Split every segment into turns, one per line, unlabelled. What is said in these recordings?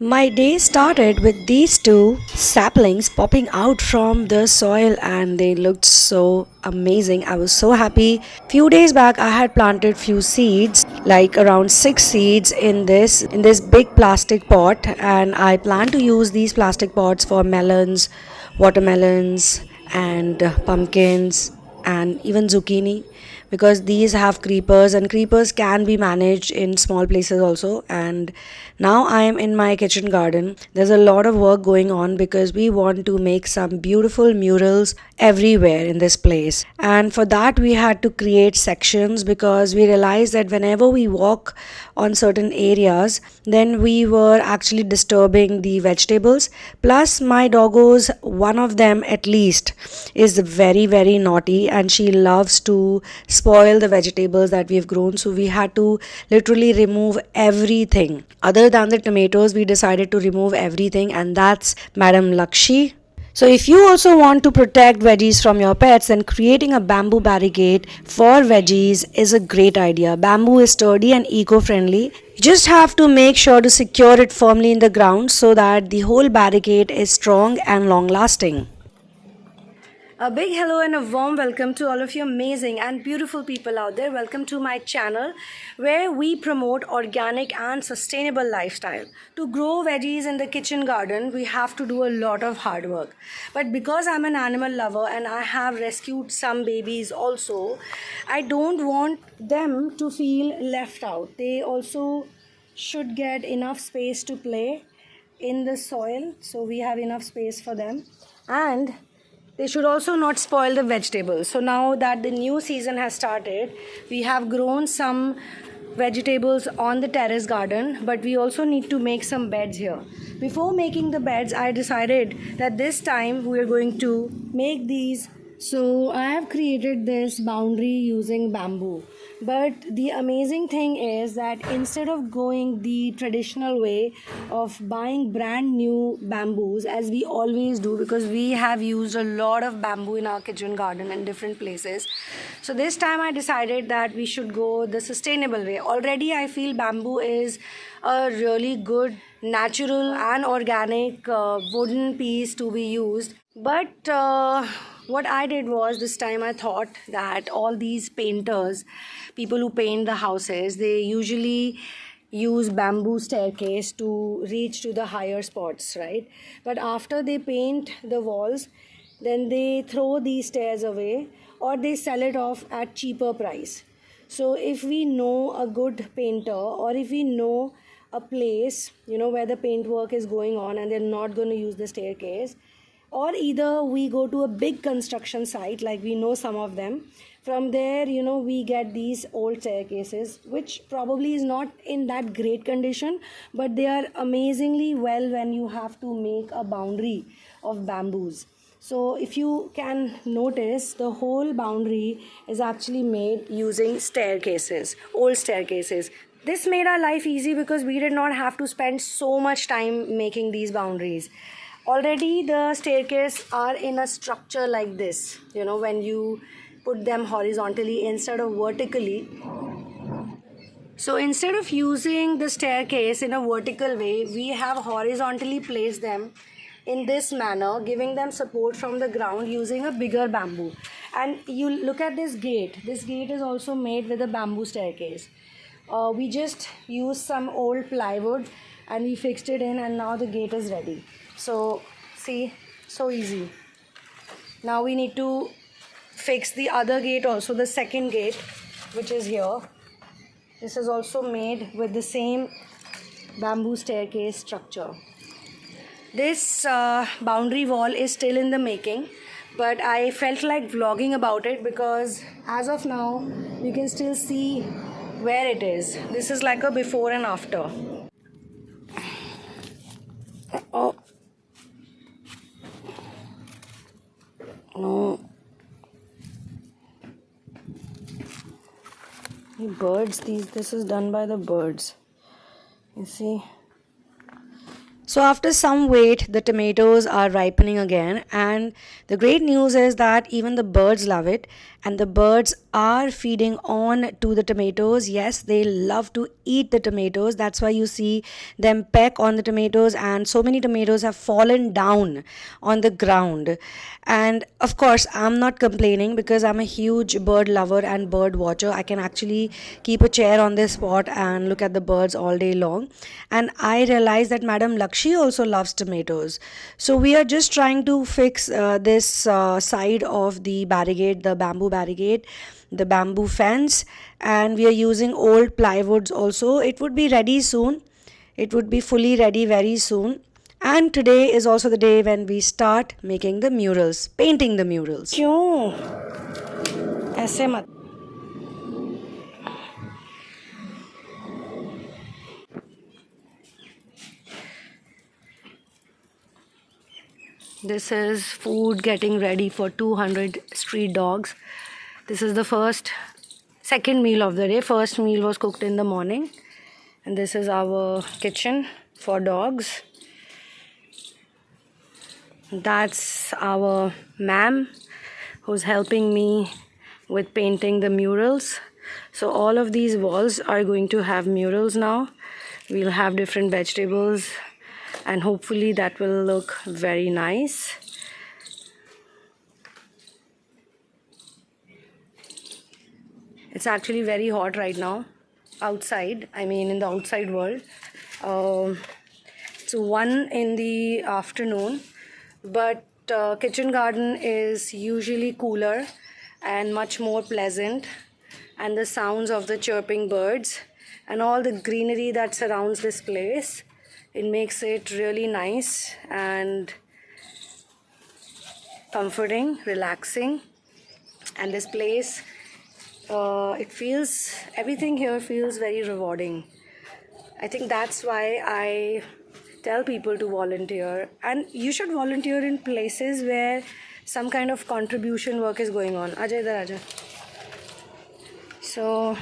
My day started with these two saplings popping out from the soil and they looked so amazing. I was so happy. Few days back I had planted few seeds, like around 6 seeds in this big plastic pot, and I plan to use these plastic pots for melons, watermelons and pumpkins and even zucchini, because these have creepers and creepers can be managed in small places also. And now I am in my kitchen garden. There's a lot of work going on because we want to make some beautiful murals everywhere in this place, and for that we had to create sections because we realized that whenever we walk on certain areas, then we were actually disturbing the vegetables. Plus my doggos, one of them at least, is very naughty and she loves to spoil the vegetables that we've grown. So we had to literally remove everything. Other than the tomatoes, we decided to remove everything, and that's Madam Lakshi. So, if you also want to protect veggies from your pets, then creating a bamboo barricade for veggies is a great idea. Bamboo is sturdy and eco friendly. You just have to make sure to secure it firmly in the ground so that the whole barricade is strong and long lasting. A big hello and a warm welcome to all of you amazing and beautiful people out there. Welcome to my channel where we promote organic and sustainable lifestyle. To grow veggies in the kitchen garden, we have to do a lot of hard work. But because I'm an animal lover and I have rescued some babies also, I don't want them to feel left out. They also should get enough space to play in the soil, so we have enough space for them. And they should also not spoil the vegetables. So now that the new season has started, we have grown some vegetables on the terrace garden, but we also need to make some beds here. Before making the beds, I decided that this time we are going to make these. So I have created this boundary using bamboo. But the amazing thing is that instead of going the traditional way of buying brand new bamboos, as we always do, because we have used a lot of bamboo in our kitchen garden in different places, so this time I decided that we should go the sustainable way. Already I feel bamboo is a really good natural and organic wooden piece to be used. But what I did was, this time I thought that all these painters, people who paint the houses, they usually use bamboo staircase to reach to the higher spots, right? But after they paint the walls, then they throw these stairs away or they sell it off at cheaper price. So if we know a good painter, or if we know a place, where the paint work is going on and they're not going to use the staircase, or either we go to a big construction site, like we know some of them, from there we get these old staircases which probably is not in that great condition, but they are amazingly well when you have to make a boundary of bamboos. So if you can notice, the whole boundary is actually made using staircases, old staircases. This made our life easy because we did not have to spend so much time making these boundaries. Already the staircase are in a structure like this, when you put them horizontally instead of vertically. So instead of using the staircase in a vertical way, we have horizontally placed them in this manner, giving them support from the ground using a bigger bamboo. And you look at this gate. This gate is also made with a bamboo staircase. We just used some old plywood and we fixed it in, and now the gate is ready. So see, so easy. Now we need to fix the other gate also, the second gate, which is here. This is also made with the same bamboo staircase structure. This boundary wall is still in the making, but I felt like vlogging about it because as of now you can still see where it is. This is like a before and after. Oh no, birds, this is done by the birds, you see. So after some wait, the tomatoes are ripening again, and the great news is that even the birds love it, and the birds are feeding on to the tomatoes. Yes, they love to eat the tomatoes. That's why you see them peck on the tomatoes, and so many tomatoes have fallen down on the ground. And of course, I'm not complaining because I'm a huge bird lover and bird watcher. I can actually keep a chair on this spot and look at the birds all day long. And I realized that Madam Lakshi also loves tomatoes. So we are just trying to fix this side of the barricade, the bamboo barricade, the bamboo fence, and we are using old plywoods also. It would be ready soon. It would be fully ready very soon. And today is also the day when we start making the murals, painting the murals. क्यों ऐसे मत. This is food getting ready for 200 street dogs. This is the second meal of the day. First meal was cooked in the morning. And this is our kitchen for dogs. That's our ma'am who's helping me with painting the murals. So all of these walls are going to have murals now. We'll have different vegetables and hopefully that will look very nice. It's actually very hot right now outside, I mean in the outside world. It's 1 in the afternoon, but kitchen garden is usually cooler and much more pleasant, and the sounds of the chirping birds and all the greenery that surrounds this place, it makes it really nice and comforting, relaxing. And this place, everything here feels very rewarding. I think that's why I tell people to volunteer, and you should volunteer in places where some kind of contribution work is going on. Ajay, idhar aaja. So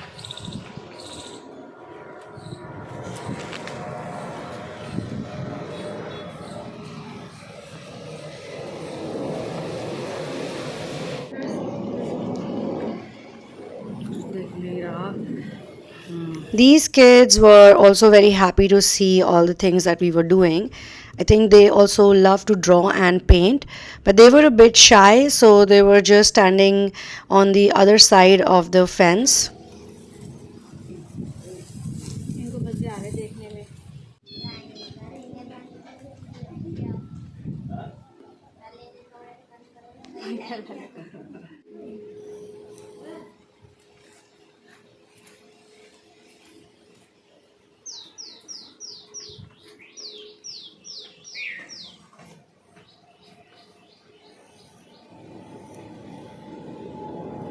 these kids were also very happy to see all the things that we were doing. I think they also love to draw and paint, but they were a bit shy, so they were just standing on the other side of the fence.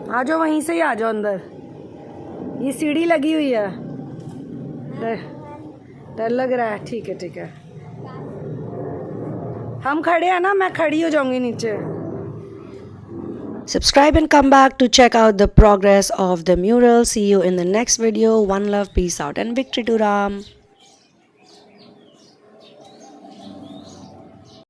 आ जाओ, वहीं से ही आ जाओ अंदर. ये सीढ़ी लगी हुई है. डर लग रहा है. ठीक है ठीक है, हम खड़े हैं ना, मैं खड़ी हो जाऊंगी नीचे. Subscribe and come back to check out the progress of the mural. See you in the next video. One love, peace out, and victory to Ram.